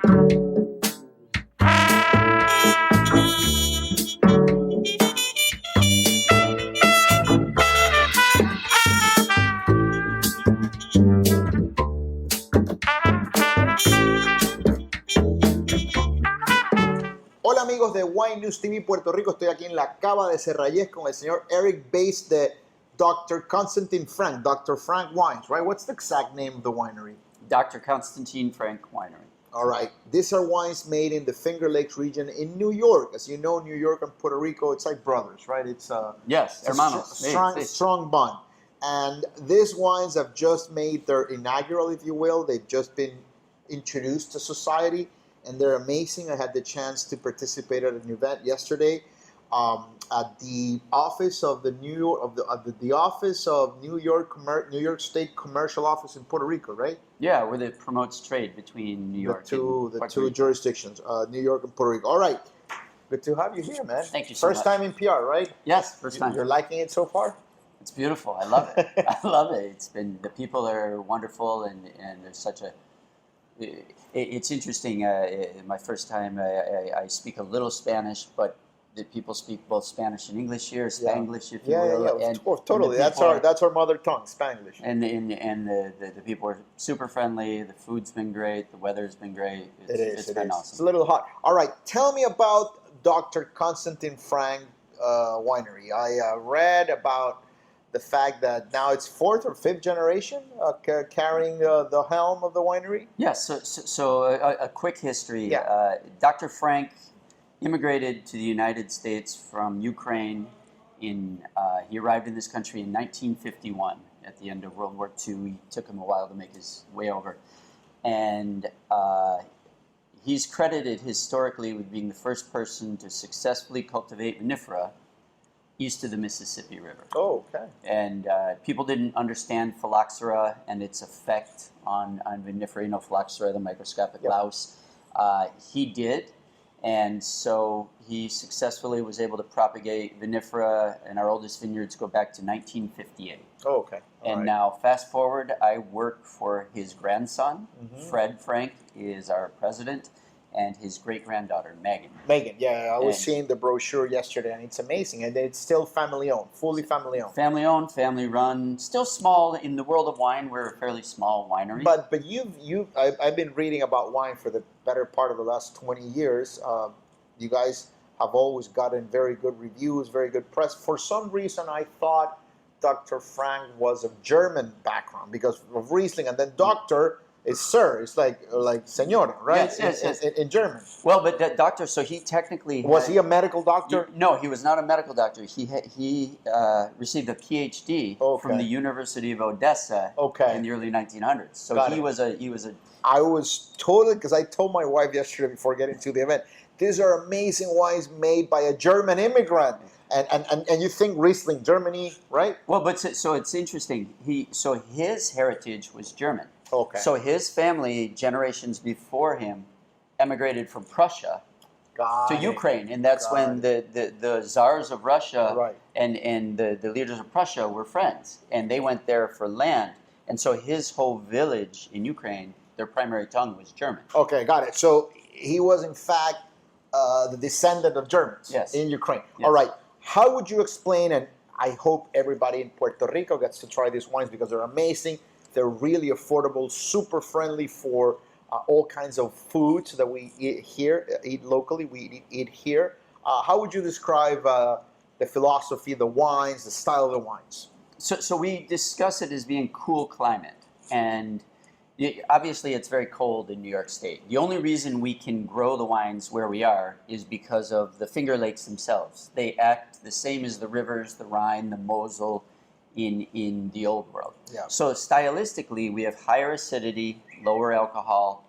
Hola amigos de Wine News TV Puerto Rico, estoy aquí en la Cava de Serrayes con el señor Eric Bates de Dr. Konstatin Frank, Dr. Frank Wines, right? What's the exact name of the winery? Dr. Konstatin Frank Winery. All right, these are wines made in the Finger Lakes region in New York. As you know, New York and Puerto Rico, it's like brothers, right? It's Yes, it's hermanos. strong bond. And these wines have just made their inaugural, if you will. They've just been introduced to society, and they're amazing. I had the chance to participate at an event yesterday at the office of the New York the office of New York State Commercial Office in Puerto Rico, right? Yeah, where it promotes trade between New York and The Puerto two Rico. jurisdictions, New York and Puerto Rico. All right, good to have you here, man. Thank you so First much. time in PR, right? Yes, first time. You're liking it so far? It's beautiful. I love it. I love it. It's been, the people are wonderful, and there's such a, it's interesting. My first time, I speak a little Spanish, but the people speak both Spanish and English here, Spanglish, if you will. Yeah, And totally. That's our mother tongue, Spanglish. And the people are super friendly. The food's been great. The weather's been great. It's been awesome. It's a little hot. All right, tell me about Dr. Konstatin Frank Winery. I read about the fact that now it's fourth or fifth generation carrying the helm of the winery. Yes. So a quick history. Yeah. Dr. Frank immigrated to the United States from Ukraine. He arrived in this country in 1951 at the end of World War II. It took him a while to make his way over. And he's credited historically with being the first person to successfully cultivate vinifera east of the Mississippi River. Oh, okay. And people didn't understand phylloxera and its effect on vinifera, phylloxera, the microscopic louse. He did. And so he successfully was able to propagate vinifera, and our oldest vineyards go back to 1958. Oh, okay. Now, fast forward, I work for his grandson. Fred Frank is our president, and his great-granddaughter, Megan. Megan, yeah, I was seeing the brochure yesterday, and it's amazing. And it's still family-owned, fully family-owned. Family-owned, family-run, still small. In the world of wine, we're a fairly small winery. But I've been reading about wine for the better part of the last 20 years. You guys have always gotten very good reviews, very good press. For some reason, I thought Dr. Frank was of German background because of Riesling, and then Doctor is sir. It's like señor, right? Yes. In German. Well, but that doctor, so he technically was he a medical doctor? No, he was not a medical doctor. He received a PhD from the University of Odessa in the early 1900s. So he was a. I was totally, because I told my wife yesterday before getting to the event, these are amazing wines made by a German immigrant. And you think Riesling, Germany, right? Well, but so it's interesting. So his heritage was German. Okay. So his family, generations before him, emigrated from Prussia to Ukraine, and that's when the czars of Russia and the leaders of Prussia were friends, and they went there for land. And so his whole village in Ukraine, their primary tongue was German. Okay, got it. So he was in fact the descendant of Germans in Ukraine. Yes. All right. How would you explain, and I hope everybody in Puerto Rico gets to try these wines because they're amazing. They're really affordable, super friendly for all kinds of foods that we eat locally, we eat here. How would you describe the philosophy, the wines, the style of the wines? So we discuss it as being cool climate. And obviously it's very cold in New York State. The only reason we can grow the wines where we are is because of the Finger Lakes themselves. They act the same as the rivers, the Rhine, the Mosel, in the old world. Yeah. So stylistically, we have higher acidity, lower alcohol.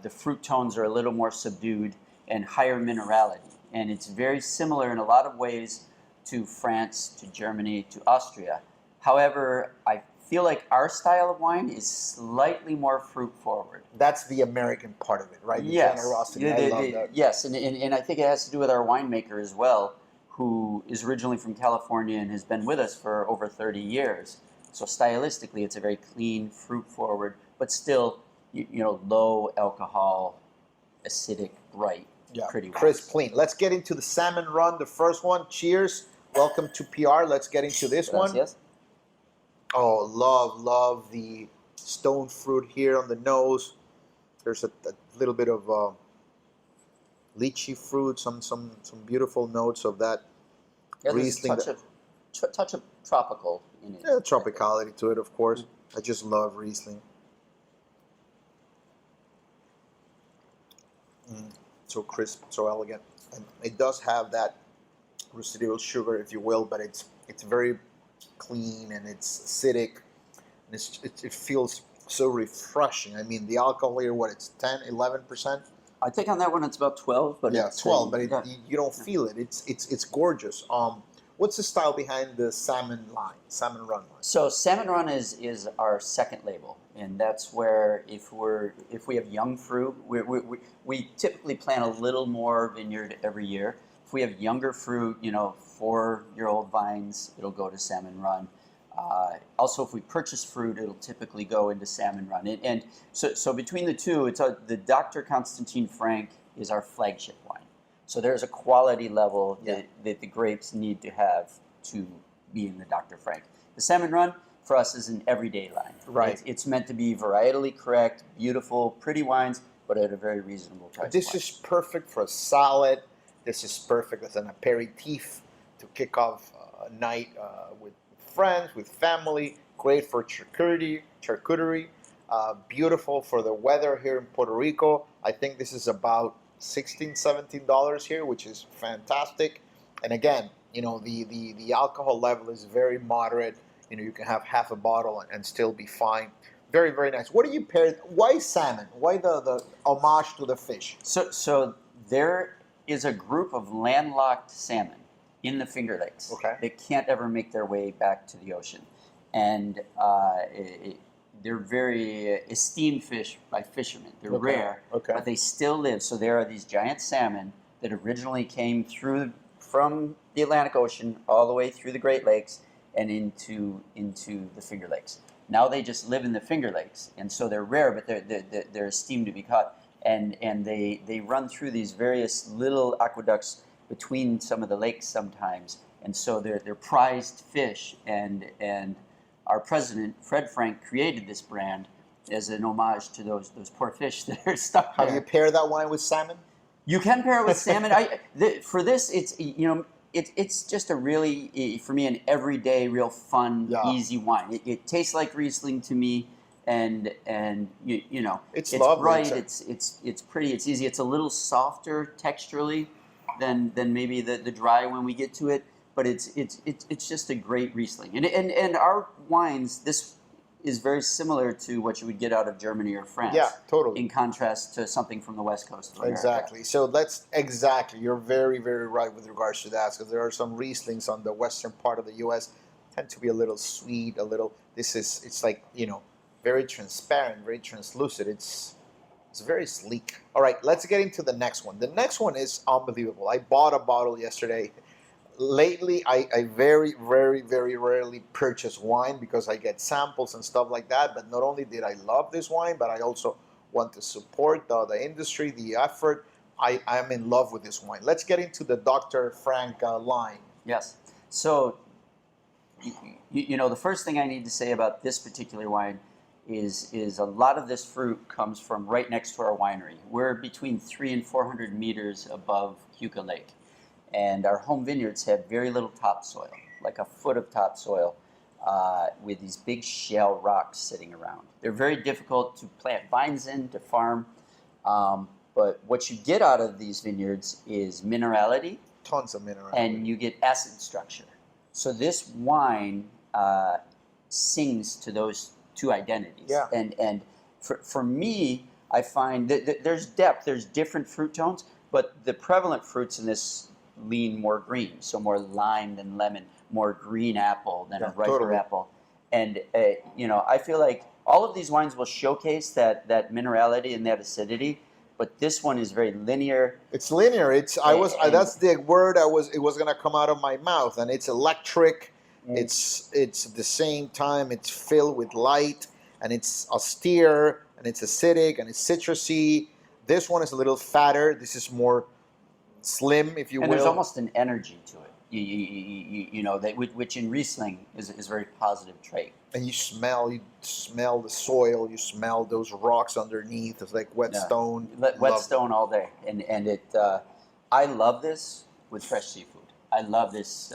The fruit tones are a little more subdued and higher minerality. And it's very similar in a lot of ways to France, to Germany, to Austria. However, I feel like our style of wine is slightly more fruit forward. That's the American part of it, right? The yes. generosity. I love that. Yes, and I think it has to do with our winemaker as well, who is originally from California and has been with us for over 30 years. So stylistically, it's a very clean, fruit-forward, but still, low alcohol, acidic, bright, Yeah, pretty crisp, wines. clean. Let's get into the salmon run, the first one. Cheers. Welcome to PR. Let's get into this one. Gracias. Oh, love the stone fruit here on the nose. There's a little bit of lychee fruit, some beautiful notes of that Yeah, there's Riesling. a touch of tropical in it. Yeah, tropicality to it, of course. I just love Riesling. So crisp, so elegant, and it does have that residual sugar, if you will, but it's very clean and it's acidic, and it feels so refreshing. I mean, the alcohol here, what, it's 10, 11%? I think on that one it's about 12, but Yeah, it's 12, but yeah. you don't feel it. It's gorgeous. What's the style behind the salmon run line? So Salmon Run is our second label, and that's where if we have young fruit, we typically plant a little more vineyard every year. If we have younger fruit, 4-year-old vines, it'll go to Salmon Run. Also, if we purchase fruit, it'll typically go into Salmon Run. And so between the two, the Dr. Konstatin Frank is our flagship wine. So there's a quality level that the grapes need to have to be in the Dr. Frank. The Salmon Run, for us, is an everyday line. Right. It's meant to be varietally correct, beautiful, pretty wines, but at a very reasonable price. This is perfect for a salad. This is perfect as an aperitif to kick off a night with friends, with family. Great for charcuterie. Beautiful for the weather here in Puerto Rico. I think this is about $16, $17 here, which is fantastic. And again, the alcohol level is very moderate. You can have half a bottle and still be fine. Very, very nice. What do you pair? Why salmon? Why the homage to the fish? So there is a group of landlocked salmon in the Finger Lakes that can't ever make their way back to the ocean, and they're very esteemed fish by fishermen. They're rare, but they still live. So there are these giant salmon that originally came from the Atlantic Ocean all the way through the Great Lakes and into the Finger Lakes. Now they just live in the Finger Lakes, and so they're rare, but they're esteemed to be caught. And they run through these various little aqueducts between some of the lakes sometimes, and so they're prized fish. And our president Fred Frank created this brand as an homage to those poor fish that are stuck there. Have you paired that wine with salmon? You can pair it with salmon. For this, it's just a really, for me, an everyday, real fun, easy wine. It tastes like Riesling to me, and it's lovely. Bright. It's pretty. It's easy. It's a little softer texturally than maybe the dry when we get to it, but it's just a great Riesling. And our wines, this is very similar to what you would get out of Germany or France. Yeah, totally. In contrast to something from the West Coast of America. Exactly. So you're very, very right with regards to that, because there are some Rieslings on the western part of the U.S. tend to be a little sweet, it's like, very transparent, very translucent. It's very sleek. All right, let's get into the next one. The next one is unbelievable. I bought a bottle yesterday. Lately, I very, very, very rarely purchase wine because I get samples and stuff like that. But not only did I love this wine, but I also want to support the industry, the effort. I am in love with this wine. Let's get into the Dr. Frank line. Yes. So, the first thing I need to say about this particular wine is a lot of this fruit comes from right next to our winery. We're between 300 and 400 meters above Keuka Lake. And our home vineyards have very little topsoil, like a foot of topsoil, with these big shale rocks sitting around. They're very difficult to plant vines in, to farm, but what you get out of these vineyards is minerality. Tons of minerality. And you get acid structure. So this wine sings to those two identities. Yeah. And for me, I find that there's depth, there's different fruit tones, but the prevalent fruits in this lean more green, so more lime than lemon, more green apple than a riper apple. And, I feel like all of these wines will showcase that minerality and that acidity, but this one is very linear. It's linear. That's the word it was going to come out of my mouth, and it's electric. It's at the same time, it's filled with light, and it's austere, and it's acidic, and it's citrusy. This one is a little fatter. This is more slim, if you And will. there's almost an energy to it. You know, that which in Riesling is a very positive trait. And you smell the soil. You smell those rocks underneath. It's like wet Yeah. stone. Wet Love stone all day, and it. I love this with fresh seafood. I love this.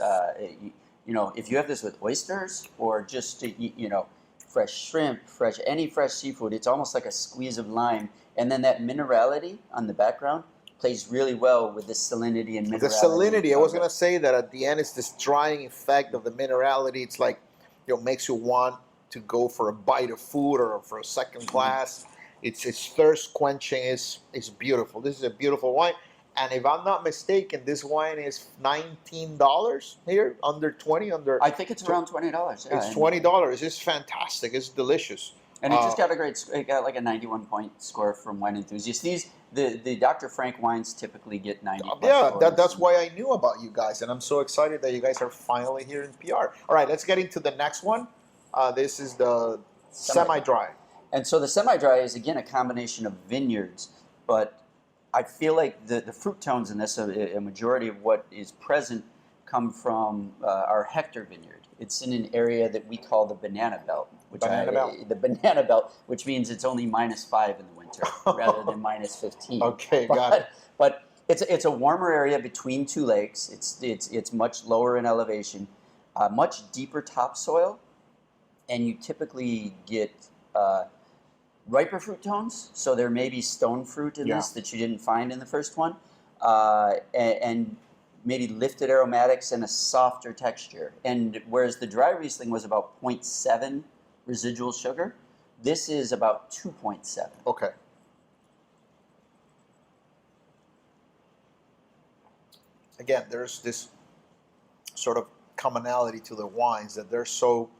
You know, if you have this with oysters or just you know, fresh shrimp, any fresh seafood, it's almost like a squeeze of lime, and then that minerality on the background plays really well with the salinity and minerality. The salinity. I was gonna say that at the end, it's this drying effect of the minerality. It's like, you know, makes you want to go for a bite of food or for a second glass. It's thirst quenching. It's beautiful. This is a beautiful wine. And if I'm not mistaken, this wine is $19 here, under 20, under. I think it's around $20. Yeah, It's $20. It's fantastic. It's delicious. And it just got it got like a 91 point score from Wine Enthusiast. The Dr. Frank wines typically get 90. Yeah, that's why I knew about you guys, and I'm so excited that you guys are finally here in PR. All right, let's get into the next one. This is the semi-dry. And so the semi-dry is again a combination of vineyards, but I feel like the fruit tones in this, a majority of what is present, come from our Hector vineyard. It's in an area that we call the Banana Belt. The Banana Belt, which means it's only -5 in the winter rather than -15. Okay, got it. But it's a warmer area between two lakes. It's much lower in elevation, much deeper topsoil, and you typically get riper fruit tones. So there may be stone fruit in this that you didn't find in the first one, and maybe lifted aromatics and a softer texture. And whereas the dry Riesling was about 0.7 residual sugar, this is about 2.7. Okay. Again, there's this sort of commonality to the wines that they're so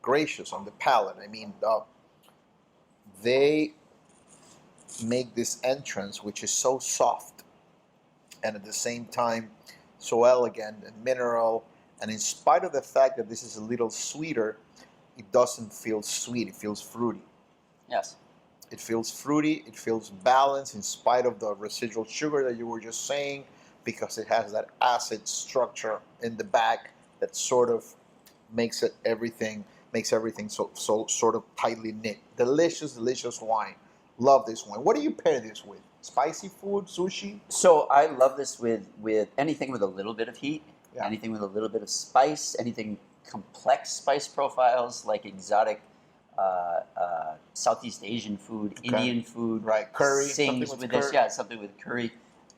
gracious on the palate. I mean, they make this entrance, which is so soft, and at the same time so elegant and mineral. And in spite of the fact that this is a little sweeter, it doesn't feel sweet. It feels fruity. Yes. It feels fruity. It feels balanced in spite of the residual sugar that you were just saying, because it has that acid structure in the back that sort of makes everything so sort of tightly knit. Delicious, delicious wine. Love this wine. What do you pair this with? Spicy food, sushi? So I love this with anything with a little bit of heat, Yeah. anything with a little bit of spice, anything complex spice profiles like exotic Southeast Asian food, Okay. Indian food. Right, curry. Sings Something with curry. this, yeah, something with curry.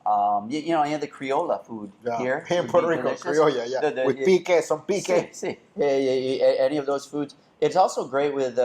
You know, you have the Criolla food here. in would Puerto be Rico, delicious. criolla, yeah. With pique, some pique. Any of those foods. It's also great with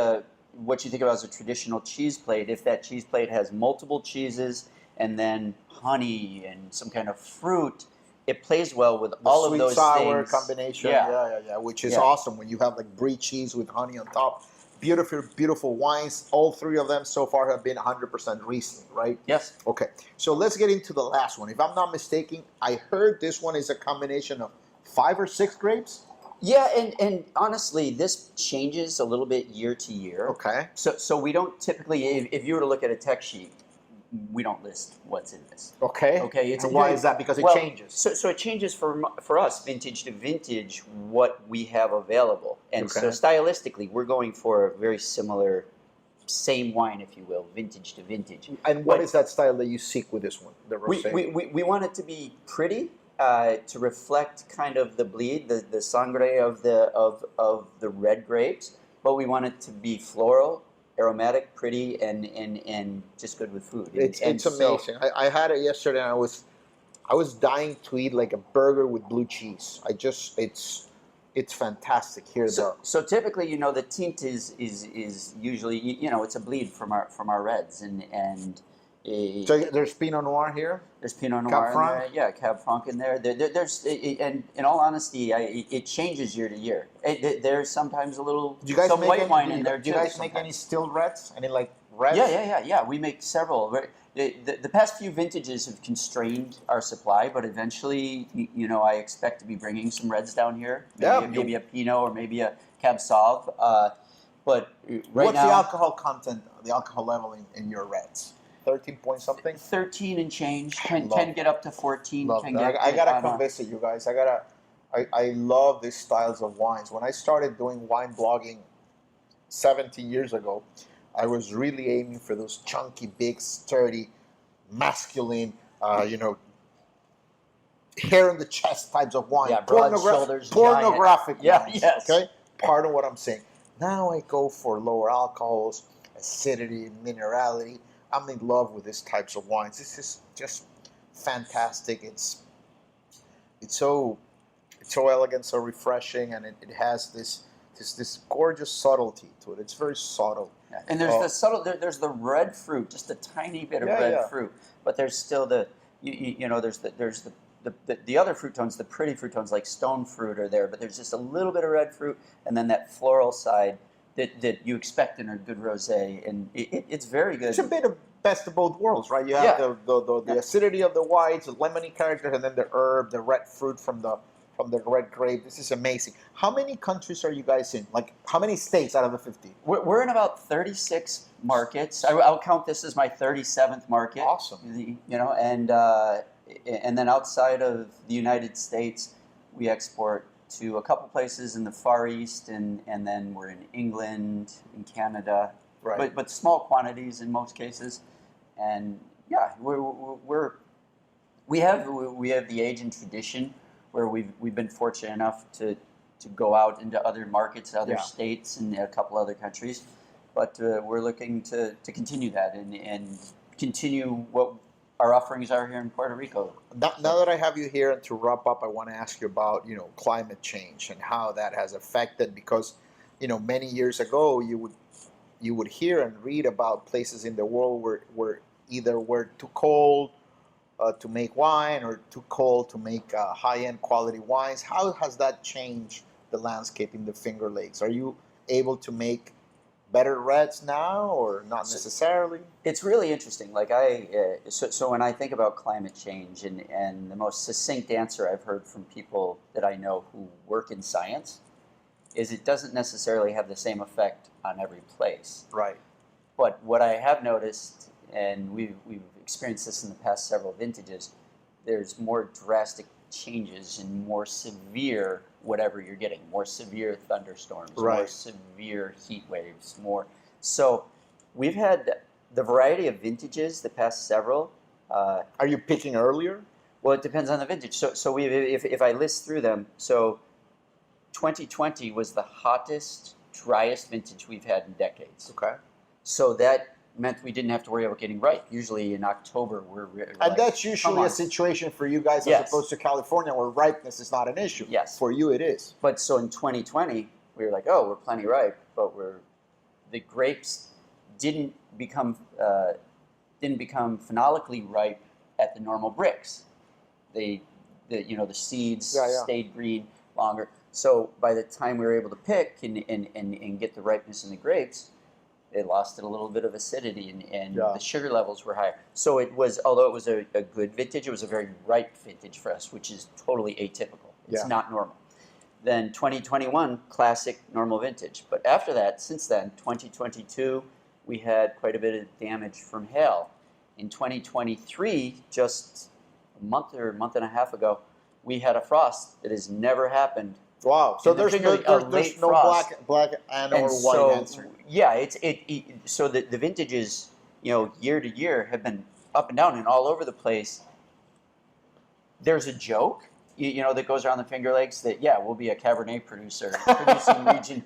what you think about as a traditional cheese plate. If that cheese plate has multiple cheeses and then honey and some kind of fruit, it plays well with all of those sweet-sour things. combination. Yeah. Yeah. Which is awesome when you have like brie cheese with honey on top. Beautiful, beautiful wines. All three of them so far have been 100% Riesling, right? Yes. Okay, so let's get into the last one. If I'm not mistaken, I heard this one is a combination of 5 or 6 grapes. Yeah, and honestly, this changes a little bit year to year. Okay. So we don't typically, if you were to look at a tech sheet, we don't list what's in this. Okay. Okay. And why is that? Because it changes. So it changes for us, vintage to vintage, what we have available. And so Okay. stylistically, we're going for a very similar, same wine, if you will, vintage to vintage. And what is that style that you seek with this one, the rosé? We want it to be pretty, to reflect kind of the bleed, the sangre of the red grapes, but we want it to be floral, aromatic, pretty, and just good with food. It's amazing. I had it yesterday, and I was dying to eat like a burger with blue cheese. It's fantastic. Here, so typically, you know, the tint is usually, you know, it's a bleed from our reds, and so there's Pinot Noir here. There's Pinot Noir Cab in Franc? there. Yeah, Cab Franc in there. There's, and in all honesty, it changes year to year. There's sometimes a little Do you guys some make white wine in there Do you too. guys make any sometimes. still reds? Any like reds? Yeah. We make several. The past few vintages have constrained our supply, but eventually, you know, I expect to be bringing some reds down here. Maybe a Pinot or maybe a Cab Sauv. But right What's now, the alcohol content, the alcohol level in your reds? 13 point something. 13 and change. Can Love get up to 14. Love Can that. get I gotta on come visit you guys. I love these styles of wines. When I started doing wine blogging 17 years ago, I was really aiming for those chunky, big, sturdy, masculine, hair in the chest types of wine. Yeah, broad shoulders, pornographic giant. wines. Yeah, yes. Okay, pardon what I'm saying. Now I go for lower alcohols, acidity, minerality. I'm in love with these types of wines. This is just fantastic. It's so elegant, so refreshing, and it has this gorgeous subtlety to it. It's very subtle. Yeah. And there's the subtle. There's the red fruit, just a tiny bit of red fruit, but there's still the other fruit tones, the pretty fruit tones like stone fruit are there, but there's just a little bit of red fruit, and then that floral side that you expect in a good rosé, and it's very good. It's a bit of best of both worlds, right? You have the acidity of the whites, the lemony character, and then the herb, the red fruit from the red grape. This is amazing. How many countries are you guys in? Like, how many states out of the 50? We're in about 36 markets. I'll count this as my 37th market. Awesome. And then outside of the United States, we export to a couple places in the Far East, and then we're in England, in Canada, right? But small quantities in most cases, and yeah, we have the age and tradition where we've been fortunate enough to go out into other markets, other states, and a couple other countries, but we're looking to continue that and continue what our offerings are here in Puerto Rico. Now that I have you here, and to wrap up, I want to ask you about climate change and how that has affected, because many years ago you would hear and read about places in the world where either were too cold to make wine or too cold to make high-end quality wines. How has that changed the landscape in the Finger Lakes? Are you able to make better reds now, or not necessarily? It's really interesting. Like so when I think about climate change, and the most succinct answer I've heard from people that I know who work in science is it doesn't necessarily have the same effect on every place. Right. But what I have noticed, and we've experienced this in the past several vintages, there's more drastic changes and more severe whatever you're getting, more severe thunderstorms, right, more severe heat waves, more. So we've had the variety of vintages, the past several. Are you picking earlier? Well, it depends on the vintage. So if I list through them, so 2020 was the hottest, driest vintage we've had in decades. Okay. So that meant we didn't have to worry about getting ripe. Usually in October, we're and that's usually a situation for you guys, as opposed to California, where ripeness is not an issue. Yes. For you, it is. But so in 2020, we were like, oh, we're plenty ripe, but the grapes didn't become phenolically ripe at the normal bricks. The seeds stayed green longer. So by the time we were able to pick and get the ripeness in the grapes, they lost a little bit of acidity, and the sugar levels were higher. So it was, although it was a good vintage, it was a very ripe vintage for us, which is totally atypical. It's not normal. Then 2021, classic normal vintage. But after that, since then, 2022, we had quite a bit of damage from hail. In 2023, just a month and a half ago, we had a frost that has never happened. Wow! So there's no black and or white answer. Yeah, so the vintages, year to year have been up and down and all over the place. There's a joke, that goes around the Finger Lakes that we'll be a Cabernet producing region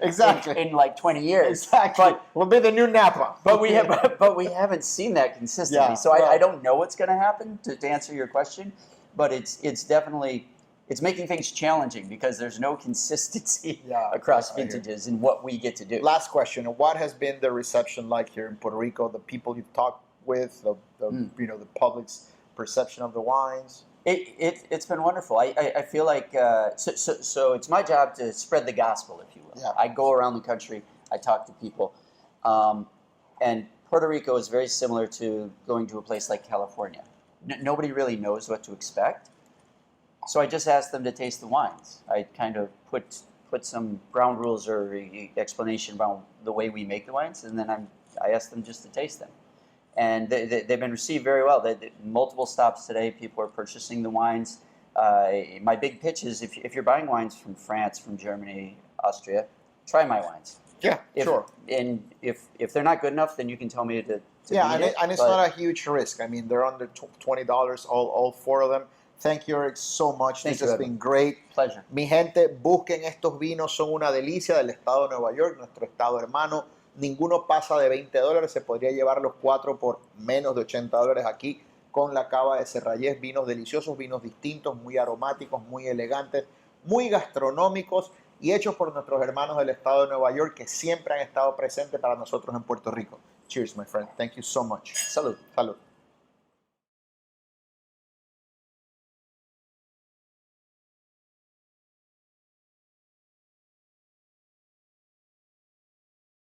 in like 20 years. Exactly. But we'll be the new Napa. But we haven't seen that consistently. Yeah, so I don't know what's going to happen to answer your question, but it's definitely. It's making things challenging because there's no consistency across vintages in what we get to do. Last question: what has been the reception like here in Puerto Rico? The people you've talked with, the public's perception of the wines. It's been wonderful. I feel like so it's my job to spread the gospel, if you will. Yeah. I go around the country. I talk to people, and Puerto Rico is very similar to going to a place like California. Nobody really knows what to expect. So I just asked them to taste the wines. I kind of put some ground rules or explanation about the way we make the wines, and then I asked them just to taste them. and they've been received very well. Multiple stops today, people are purchasing the wines. My big pitch is if you're buying wines from France, from Germany, Austria, try my wines. Yeah, sure. And if they're not good enough, then you can tell me to Yeah, beat and, it. and it's not a huge risk. I mean, they're under $20, all four of them. Thank you, Eric, so much. Thank This you, has Edwin. been great. Pleasure. Mi gente, busquen estos vinos, son una delicia del estado de Nueva York, nuestro estado hermano. Ninguno pasa de $20, se podría llevar los cuatro por menos de $80 aquí con la cava de Serrayés. Vinos deliciosos, vinos distintos, muy aromáticos, muy elegantes, muy gastronómicos y hechos por nuestros hermanos del estado de Nueva York que siempre han estado presentes para nosotros en Puerto Rico. Cheers, my friend. Thank you so much. Salud. Salud.